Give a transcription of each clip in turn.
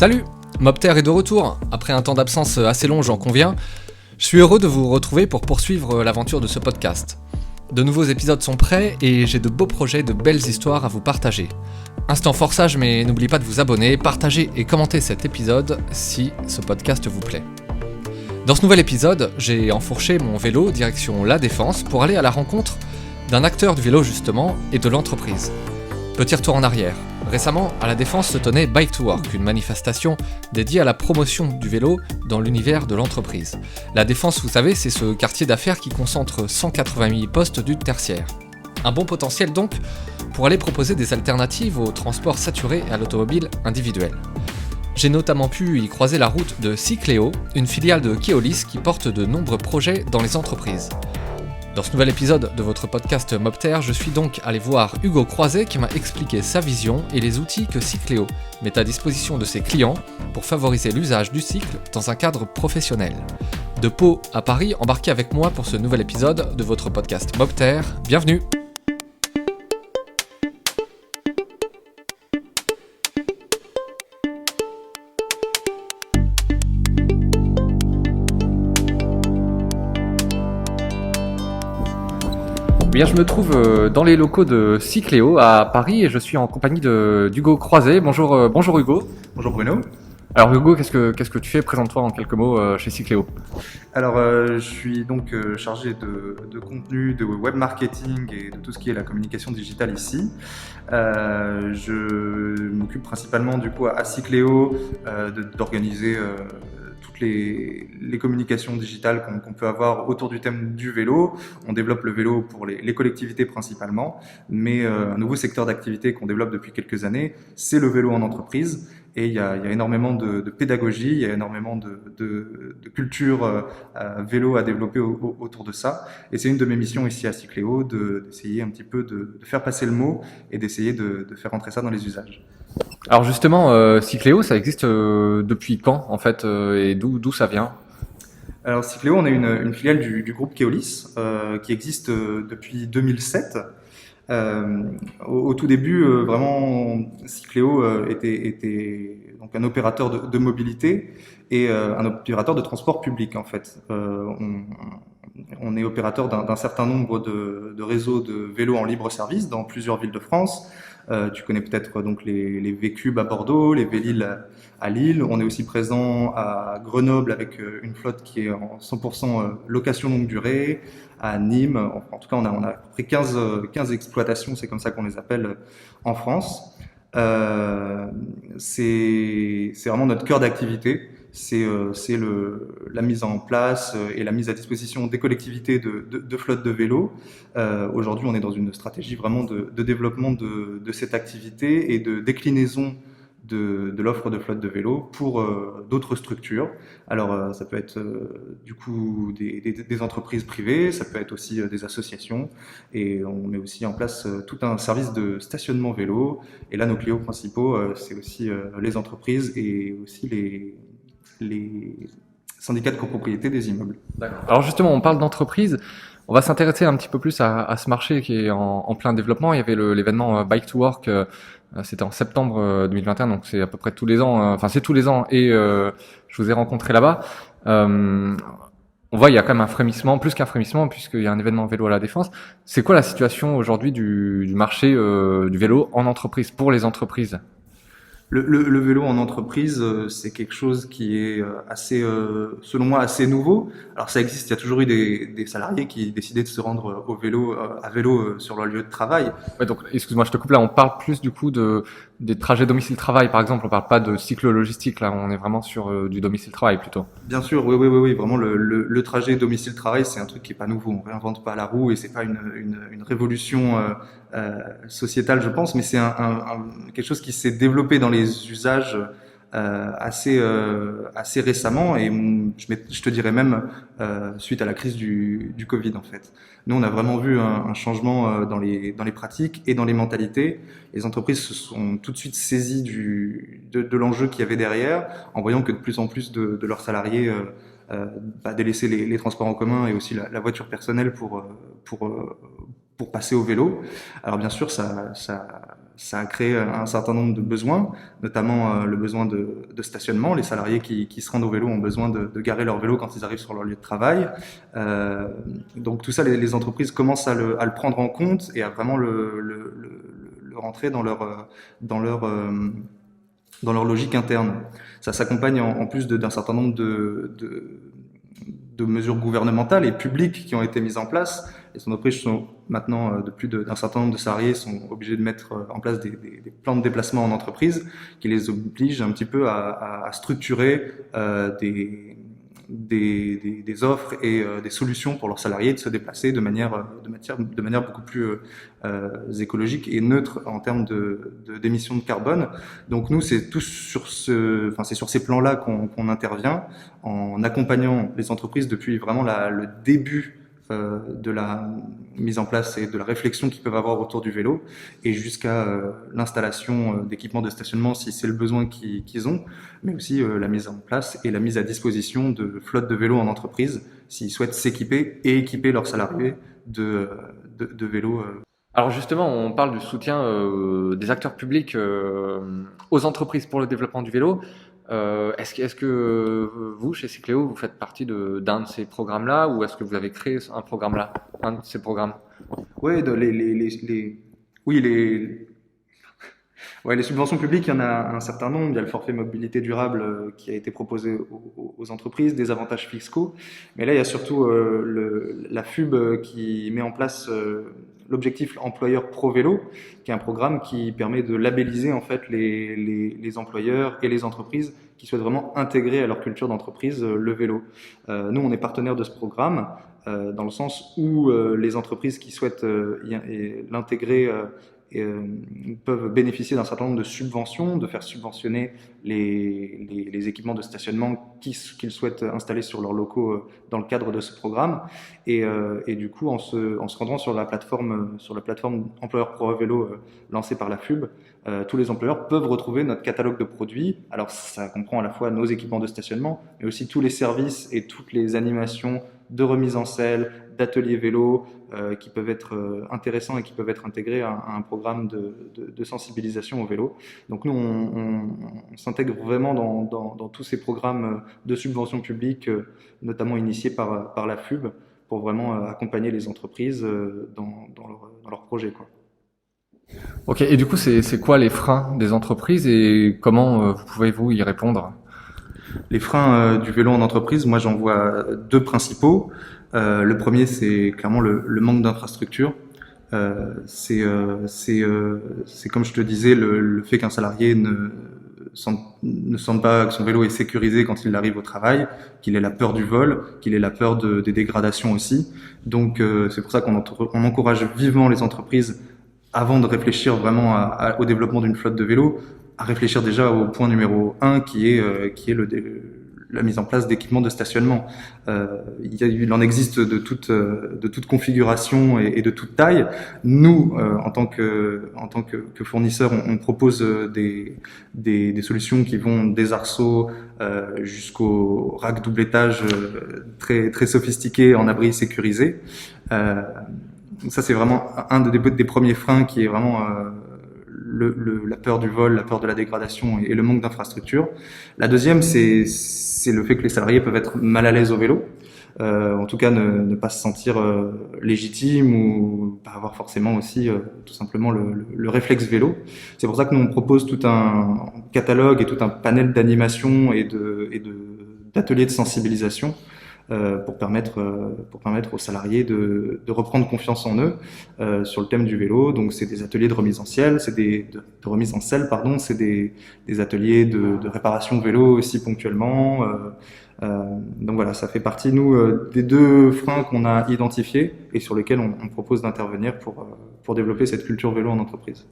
Salut, Mopter est de retour. Après un temps d'absence assez long, j'en conviens, je suis heureux de vous retrouver pour poursuivre l'aventure de ce podcast. De nouveaux épisodes sont prêts et j'ai de beaux projets, de belles histoires à vous partager. Instant forçage, mais n'oubliez pas de vous abonner, partager et commenter cet épisode si ce podcast vous plaît. Dans ce nouvel épisode, j'ai enfourché mon vélo direction La Défense pour aller à la rencontre d'un acteur du vélo justement et de l'entreprise. Petit retour en arrière. Récemment, à La Défense se tenait Bike to Work, une manifestation dédiée à la promotion du vélo dans l'univers de l'entreprise. La Défense, vous savez, c'est ce quartier d'affaires qui concentre 180 000 postes du tertiaire. Un bon potentiel donc pour aller proposer des alternatives au transport saturé et à l'automobile individuelle. J'ai notamment pu y croiser la route de Cycléo, une filiale de Keolis qui porte de nombreux projets dans les entreprises. Dans ce nouvel épisode de votre podcast Mopter, je suis donc allé voir Hugo Croiset qui m'a expliqué sa vision et les outils que Cycléo met à disposition de ses clients pour favoriser l'usage du cycle dans un cadre professionnel. De Pau à Paris, embarquez avec moi pour ce nouvel épisode de votre podcast Mopter. Bienvenue! Bien, je me trouve dans les locaux de Cycléo à Paris et je suis en compagnie d'Hugo Croiset. Bonjour Hugo. Bonjour Bruno. Alors Hugo, qu'est-ce que tu fais? Présente-toi en quelques mots chez Cycléo. Alors je suis donc chargé de contenu, de web marketing et de tout ce qui est la communication digitale ici. Je m'occupe principalement du coup à Cycléo d'organiser toutes les communications digitales qu'on peut avoir autour du thème du vélo. On développe le vélo pour les collectivités principalement, mais un nouveau secteur d'activité qu'on développe depuis quelques années, c'est le vélo en entreprise. Et il y a énormément de pédagogie, il y a énormément de culture vélo à développer autour de ça. Et c'est une de mes missions ici à Cycléo, d'essayer un petit peu de faire passer le mot et d'essayer de faire entrer ça dans les usages. Alors justement, Cycléo, ça existe depuis quand en fait et d'où ça vient? Alors Cycléo, on est une filiale du groupe Keolis qui existe depuis 2007. Au tout début, vraiment, Cycléo était donc un opérateur de mobilité et un opérateur de transport public en fait. On est opérateur d'un certain nombre de réseaux de vélos en libre service dans plusieurs villes de France. Tu connais peut-être donc les V-Cube à Bordeaux, les Vélil à Lille. On est aussi présent à Grenoble avec une flotte qui est en 100% location longue durée. À Nîmes, en tout cas, on a à peu près 15 exploitations, c'est comme ça qu'on les appelle en France. C'est vraiment notre cœur d'activité. C'est la mise en place et la mise à disposition des collectivités de flottes de vélos. Aujourd'hui, on est dans une stratégie vraiment de développement de cette activité et de déclinaison de l'offre de flotte de vélos pour d'autres structures. Alors ça peut être du coup des entreprises privées, ça peut être aussi des associations et on met aussi en place tout un service de stationnement vélo. Et là nos clients principaux c'est aussi les entreprises et aussi les syndicats de copropriété des immeubles. D'accord. Alors justement, on parle d'entreprise. On va s'intéresser un petit peu plus à ce marché qui est en plein développement. Il y avait l'événement Bike to Work, c'était en septembre 2021, donc c'est à peu près tous les ans. Enfin, c'est tous les ans et je vous ai rencontré là-bas. On voit il y a quand même un frémissement, plus qu'un frémissement, puisqu'il y a un événement vélo à La Défense. C'est quoi la situation aujourd'hui du marché du vélo en entreprise, pour les entreprises? Le vélo en entreprise, c'est quelque chose qui est assez, selon moi, assez nouveau. Alors ça existe, il y a toujours eu des salariés qui décidaient de se rendre à vélo sur leur lieu de travail. Ouais, donc excuse-moi, je te coupe là. On parle plus du coup des trajets domicile-travail, par exemple. On parle pas de cycle logistique là. On est vraiment sur du domicile-travail plutôt. Bien sûr, oui. Vraiment, le trajet domicile-travail, c'est un truc qui est pas nouveau. On réinvente pas la roue et c'est pas une révolution sociétale, je pense, mais c'est quelque chose qui s'est développé dans les usages assez récemment et je te dirais même suite à la crise du Covid en fait. Nous on a vraiment vu un changement dans les pratiques et dans les mentalités. Les entreprises se sont tout de suite saisies de l'enjeu qu'il y avait derrière en voyant que de plus en plus de leurs salariés délaissaient les transports en commun et aussi la voiture personnelle pour passer au vélo. Alors bien sûr ça ça a créé un certain nombre de besoins, notamment le besoin de stationnement. Les salariés qui se rendent au vélo ont besoin de garer leur vélo quand ils arrivent sur leur lieu de travail. Donc tout ça, les entreprises commencent à le prendre en compte et à vraiment le rentrer dans leur logique interne. Ça s'accompagne en plus d'un certain nombre de mesures gouvernementales et publiques qui ont été mises en place. Les entreprises sont maintenant, de plus d'un certain nombre de salariés, sont obligés de mettre en place des plans de déplacement en entreprise qui les obligent un petit peu à structurer des offres et des solutions pour leurs salariés de se déplacer de manière beaucoup plus écologique et neutre en termes d'émissions de carbone. Donc nous, c'est sur ces plans-là qu'on intervient en accompagnant les entreprises depuis vraiment le début de la mise en place et de la réflexion qu'ils peuvent avoir autour du vélo et jusqu'à l'installation d'équipements de stationnement si c'est le besoin qu'ils ont, mais aussi la mise en place et la mise à disposition de flottes de vélos en entreprise s'ils souhaitent s'équiper et équiper leurs salariés de vélos. Alors justement, on parle du soutien des acteurs publics aux entreprises pour le développement du vélo. Est-ce que vous, chez Cycléo, vous faites partie d'un de ces programmes-là ou est-ce que vous avez créé un de ces programmes? Oui, les subventions publiques, il y en a un certain nombre. Il y a le forfait mobilité durable qui a été proposé aux entreprises, des avantages fiscaux. Mais là, il y a surtout la FUB qui met en place l'objectif employeur pro vélo, qui est un programme qui permet de labelliser en fait les employeurs et les entreprises qui souhaitent vraiment intégrer à leur culture d'entreprise le vélo. Nous, on est partenaire de ce programme dans le sens où les entreprises qui souhaitent l'intégrer peuvent bénéficier d'un certain nombre de subventions, de faire subventionner les équipements de stationnement qu'ils souhaitent installer sur leurs locaux dans le cadre de ce programme. Et du coup, en se rendant sur la plateforme Employeur Pro Vélo lancée par la FUB, tous les employeurs peuvent retrouver notre catalogue de produits. Alors ça comprend à la fois nos équipements de stationnement, mais aussi tous les services et toutes les animations de remise en selle, d'ateliers vélo, qui peuvent être intéressants et qui peuvent être intégrés à un programme de sensibilisation au vélo. Donc nous, on s'intègre vraiment dans tous ces programmes de subvention publique, notamment initiés par la FUB, pour vraiment accompagner les entreprises dans leurs projets, quoi. Ok, et du coup, c'est quoi les freins des entreprises et comment vous pouvez-vous y répondre? Les freins du vélo en entreprise, moi j'en vois deux principaux. Le premier, c'est clairement le manque d'infrastructure. C'est comme je te disais, le fait qu'un salarié ne sente pas que son vélo est sécurisé quand il arrive au travail, qu'il ait la peur du vol, qu'il ait la peur des dégradations aussi. Donc c'est pour ça qu'on encourage vivement les entreprises, avant de réfléchir vraiment au développement d'une flotte de vélos, à réfléchir déjà au point numéro 1 qui est la mise en place d'équipements de stationnement. Il en existe de toute configuration et de toute taille. Nous, en tant que fournisseurs, on propose des solutions qui vont des arceaux jusqu'au rack double étage très très sophistiqué en abri sécurisé. Ça, c'est vraiment un des premiers freins qui est vraiment la peur du vol, la peur de la dégradation et le manque d'infrastructure. La deuxième, c'est le fait que les salariés peuvent être mal à l'aise au vélo, en tout cas ne pas se sentir légitime ou pas avoir forcément aussi tout simplement le réflexe vélo. C'est pour ça que nous on propose tout un catalogue et tout un panel d'animation et d'ateliers de sensibilisation pour permettre aux salariés de reprendre confiance en eux sur le thème du vélo. Donc c'est des ateliers de remise en selle, c'est des ateliers de réparation de vélo aussi ponctuellement. Donc voilà, ça fait partie des deux freins qu'on a identifiés et sur lesquels on propose d'intervenir pour développer cette culture vélo en entreprise.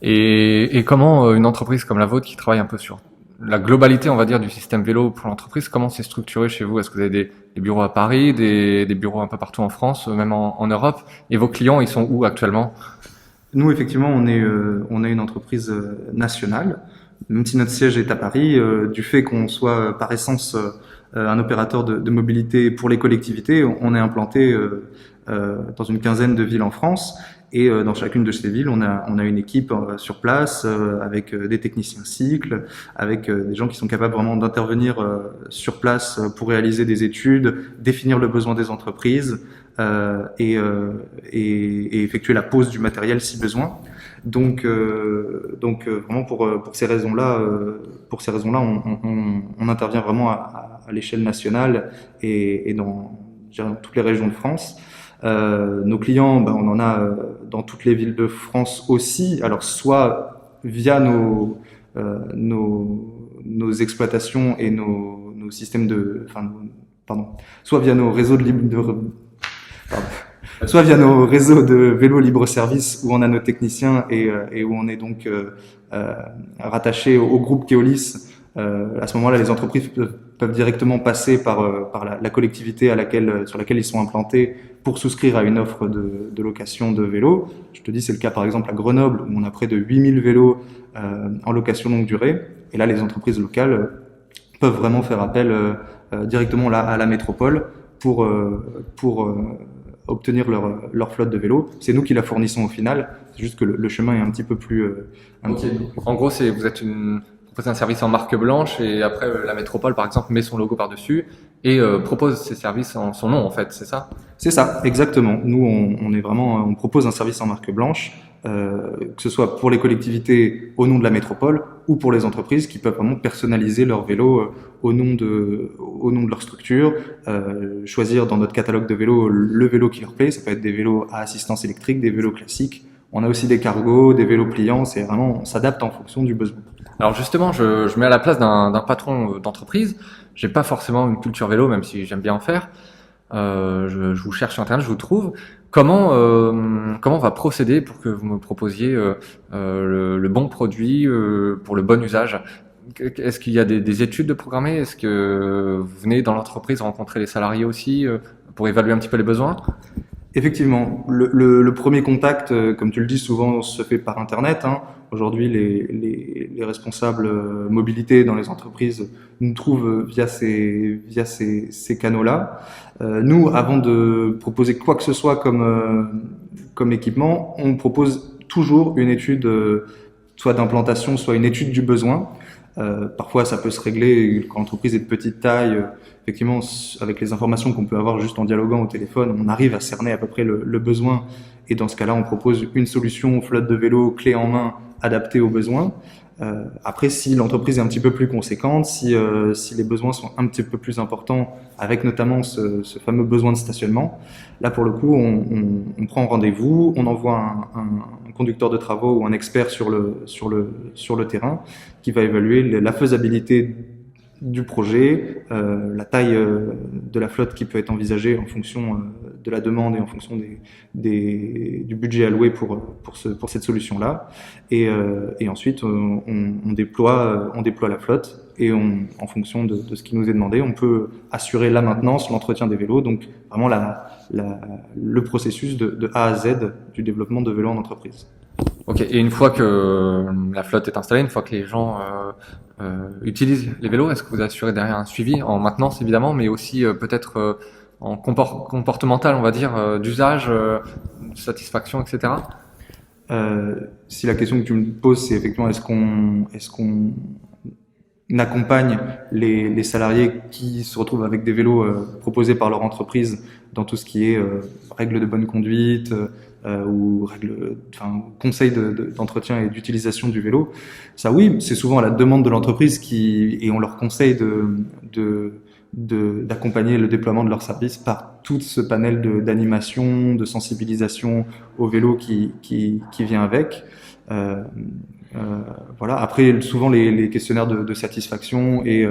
Et comment une entreprise comme la vôtre qui travaille un peu sur la globalité, on va dire, du système vélo pour l'entreprise, comment c'est structuré chez vous? Est-ce que vous avez des bureaux à Paris, des bureaux un peu partout en France, même en Europe? Et vos clients, ils sont où actuellement? Nous, effectivement, on est une entreprise nationale. Même si notre siège est à Paris, du fait qu'on soit par essence un opérateur de mobilité pour les collectivités, on est implanté dans une quinzaine de villes en France. Et dans chacune de ces villes, on a une équipe sur place avec des techniciens cycles, avec des gens qui sont capables vraiment d'intervenir sur place pour réaliser des études, définir le besoin des entreprises et effectuer la pose du matériel si besoin. Donc vraiment pour ces raisons-là, on intervient vraiment à l'échelle nationale et dans, je dirais, dans toutes les régions de France. Nos clients, on en a dans toutes les villes de France aussi. Alors soit via nos exploitations et nos systèmes soit via nos réseaux soit via nos réseaux de vélos libre-service où on a nos techniciens et où on est donc rattaché au groupe Keolis. À ce moment-là, les entreprises peuvent directement passer par la collectivité sur laquelle ils sont implantés pour souscrire à une offre de location de vélos. Je te dis, c'est le cas par exemple à Grenoble où on a près de 8000 vélos en location longue durée. Et là, les entreprises locales peuvent vraiment faire appel directement là à la métropole pour obtenir leur flotte de vélos. C'est nous qui la fournissons au final. C'est juste que le chemin est un petit peu plus. En gros, vous êtes proposez un service en marque blanche et après la métropole, par exemple, met son logo par-dessus et propose ses services en son nom, en fait, c'est ça? C'est ça, exactement. Nous, on propose un service en marque blanche, que ce soit pour les collectivités au nom de la métropole ou pour les entreprises qui peuvent vraiment personnaliser leur vélo au nom de leur structure, choisir dans notre catalogue de vélos le vélo qui leur plaît. Ça peut être des vélos à assistance électrique, des vélos classiques. On a aussi des cargos, des vélos pliants. C'est vraiment, on s'adapte en fonction du besoin. Alors justement, je mets à la place d'un patron d'entreprise. J'ai pas forcément une culture vélo, même si j'aime bien en faire. Je vous cherche sur Internet, je vous trouve. Comment on va procéder pour que vous me proposiez le bon produit pour le bon usage? Est-ce qu'il y a des études de programmer? Est-ce que vous venez dans l'entreprise rencontrer les salariés aussi pour évaluer un petit peu les besoins? Effectivement, le premier contact, comme tu le dis, souvent se fait par Internet. Aujourd'hui, les responsables mobilité dans les entreprises nous trouvent via ces canaux-là. Nous, avant de proposer quoi que ce soit comme équipement, on propose toujours une étude, soit d'implantation, soit une étude du besoin. Parfois, ça peut se régler quand l'entreprise est de petite taille. Effectivement, avec les informations qu'on peut avoir juste en dialoguant au téléphone, on arrive à cerner à peu près le besoin. Et dans ce cas-là, on propose une solution flotte de vélo clé en main adaptée aux besoins. Après, si l'entreprise est un petit peu plus conséquente, si les besoins sont un petit peu plus importants, avec notamment ce fameux besoin de stationnement, là pour le coup, on prend rendez-vous, on envoie un conducteur de travaux ou un expert sur le terrain qui va évaluer la faisabilité du projet, la taille de la flotte qui peut être envisagée en fonction de la demande et en fonction du budget alloué pour cette solution-là. Et ensuite, on déploie la flotte et en fonction de ce qui nous est demandé, on peut assurer la maintenance, l'entretien des vélos, donc vraiment le processus de A à Z du développement de vélos en entreprise. Ok, et une fois que la flotte est installée, une fois que les gens utilisent les vélos, est-ce que vous assurez derrière un suivi en maintenance évidemment, mais aussi peut-être en comportemental, on va dire, d'usage, de satisfaction, etc. Si la question que tu me poses, c'est effectivement est-ce qu'on accompagne les salariés qui se retrouvent avec des vélos proposés par leur entreprise dans tout ce qui est règles de bonne conduite ou conseils d'entretien et d'utilisation du vélo. Ça oui, c'est souvent à la demande de l'entreprise et on leur conseille d'accompagner le déploiement de leur service par tout ce panel d'animation, de sensibilisation au vélo qui vient avec. Voilà. Après, souvent les questionnaires de satisfaction et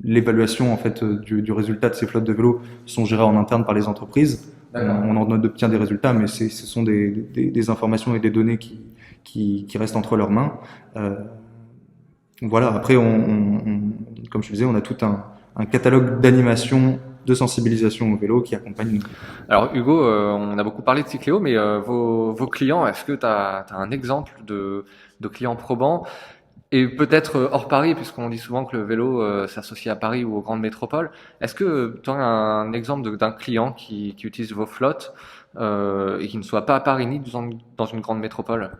l'évaluation en fait du résultat de ces flottes de vélos sont gérées en interne par les entreprises. On en obtient des résultats, mais ce sont des informations et des données qui restent entre leurs mains. Voilà. Après, comme je disais, on a tout un catalogue d'animation, de sensibilisation au vélo qui accompagne. Alors Hugo, on a beaucoup parlé de Cycléo, mais vos clients, est-ce que tu as un exemple de clients probants Et peut-être hors Paris, puisqu'on dit souvent que le vélo s'associe à Paris ou aux grandes métropoles. Est-ce que tu as un exemple d'un client qui utilise vos flottes et qui ne soit pas à Paris ni dans une grande métropole?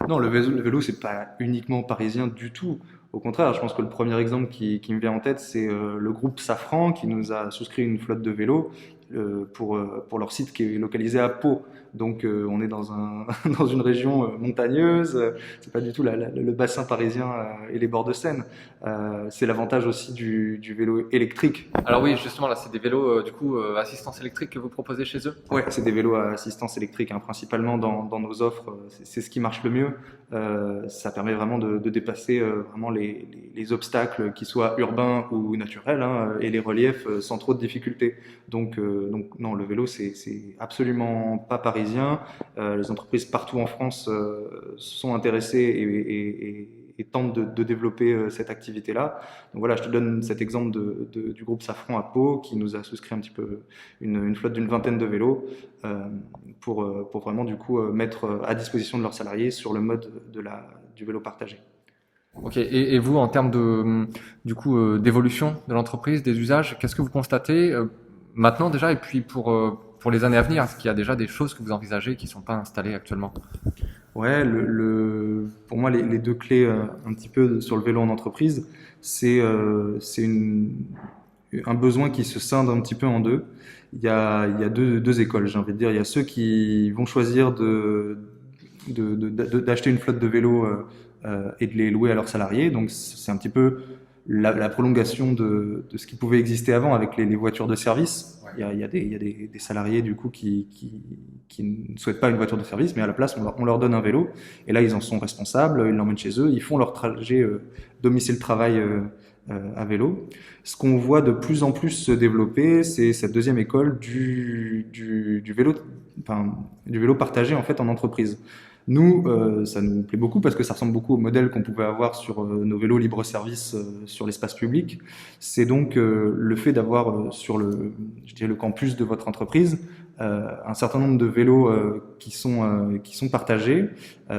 Non, le vélo, c'est pas uniquement parisien du tout. Au contraire, je pense que le premier exemple qui me vient en tête, c'est le groupe Safran qui nous a souscrit une flotte de vélos pour leur site qui est localisé à Pau. Donc on est dans une région montagneuse, c'est pas du tout le bassin parisien et les bords de Seine. C'est l'avantage aussi du vélo électrique. Alors oui, justement, là, c'est des vélos, du coup, assistance électrique que vous proposez chez eux? Ouais, c'est des vélos à assistance électrique, hein, principalement dans nos offres. C'est ce qui marche le mieux. Ça permet vraiment de dépasser vraiment les obstacles, qu'ils soient urbains ou naturels, hein, et les reliefs sans trop de difficultés. Donc non, le vélo, c'est absolument pas parisien. Les entreprises partout en France sont intéressées et tentent de développer cette activité-là. Donc voilà, je te donne cet exemple du groupe Safran à Pau qui nous a souscrit un petit peu une flotte d'une vingtaine de vélos pour vraiment du coup mettre à disposition de leurs salariés sur le mode du vélo partagé. Ok, et vous, en termes du coup, d'évolution de l'entreprise, des usages, qu'est-ce que vous constatez maintenant déjà, et puis pour les années à venir, est-ce qu'il y a déjà des choses que vous envisagez qui ne sont pas installées actuellement? Ouais, pour moi, les deux clés un petit peu sur le vélo en entreprise, c'est un besoin qui se scinde un petit peu en deux. Il y a deux écoles, j'ai envie de dire. Il y a ceux qui vont choisir d'acheter une flotte de vélos et de les louer à leurs salariés. Donc c'est un petit peu la prolongation de ce qui pouvait exister avant avec les voitures de service. Il y a des salariés du coup qui ne souhaitent pas une voiture de service, mais à la place on leur donne un vélo. Et là ils en sont responsables, ils l'emmènent chez eux, ils font leur trajet domicile-travail à vélo. Ce qu'on voit de plus en plus se développer, c'est cette deuxième école du vélo, enfin, du vélo partagé en fait en entreprise. Nous, ça nous plaît beaucoup parce que ça ressemble beaucoup au modèle qu'on pouvait avoir sur nos vélos libre-service sur l'espace public. C'est donc le fait d'avoir je dirais le campus de votre entreprise un certain nombre de vélos qui sont partagés.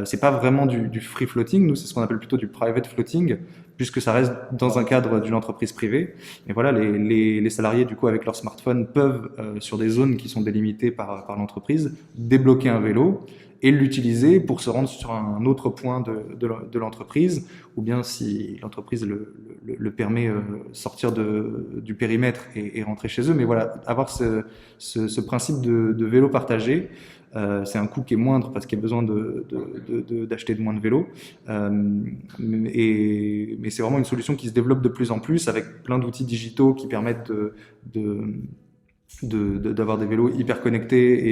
C'est pas vraiment du free floating, nous c'est ce qu'on appelle plutôt du private floating, puisque ça reste dans un cadre d'une entreprise privée. Et voilà, les salariés du coup avec leur smartphone peuvent sur des zones qui sont délimitées par l'entreprise débloquer un vélo et l'utiliser pour se rendre sur un autre point de l'entreprise, ou bien si l'entreprise le permet, sortir du périmètre et rentrer chez eux. Mais voilà, avoir ce principe de vélo partagé, c'est un coût qui est moindre parce qu'il y a besoin d'acheter de moins de vélos. Mais c'est vraiment une solution qui se développe de plus en plus avec plein d'outils digitaux qui permettent d'avoir des vélos hyper connectés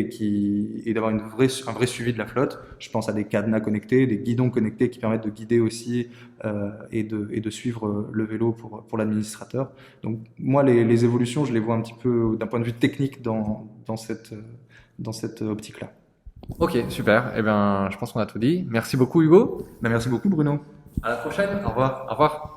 et d'avoir un vrai suivi de la flotte. Je pense à des cadenas connectés, des guidons connectés qui permettent de guider aussi et de suivre le vélo pour l'administrateur. Donc moi, les évolutions, je les vois un petit peu d'un point de vue technique dans cette optique-là. Ok, super. Eh bien, je pense qu'on a tout dit. Merci beaucoup, Hugo. Ben, merci beaucoup Bruno. À la prochaine. Au revoir. Au revoir.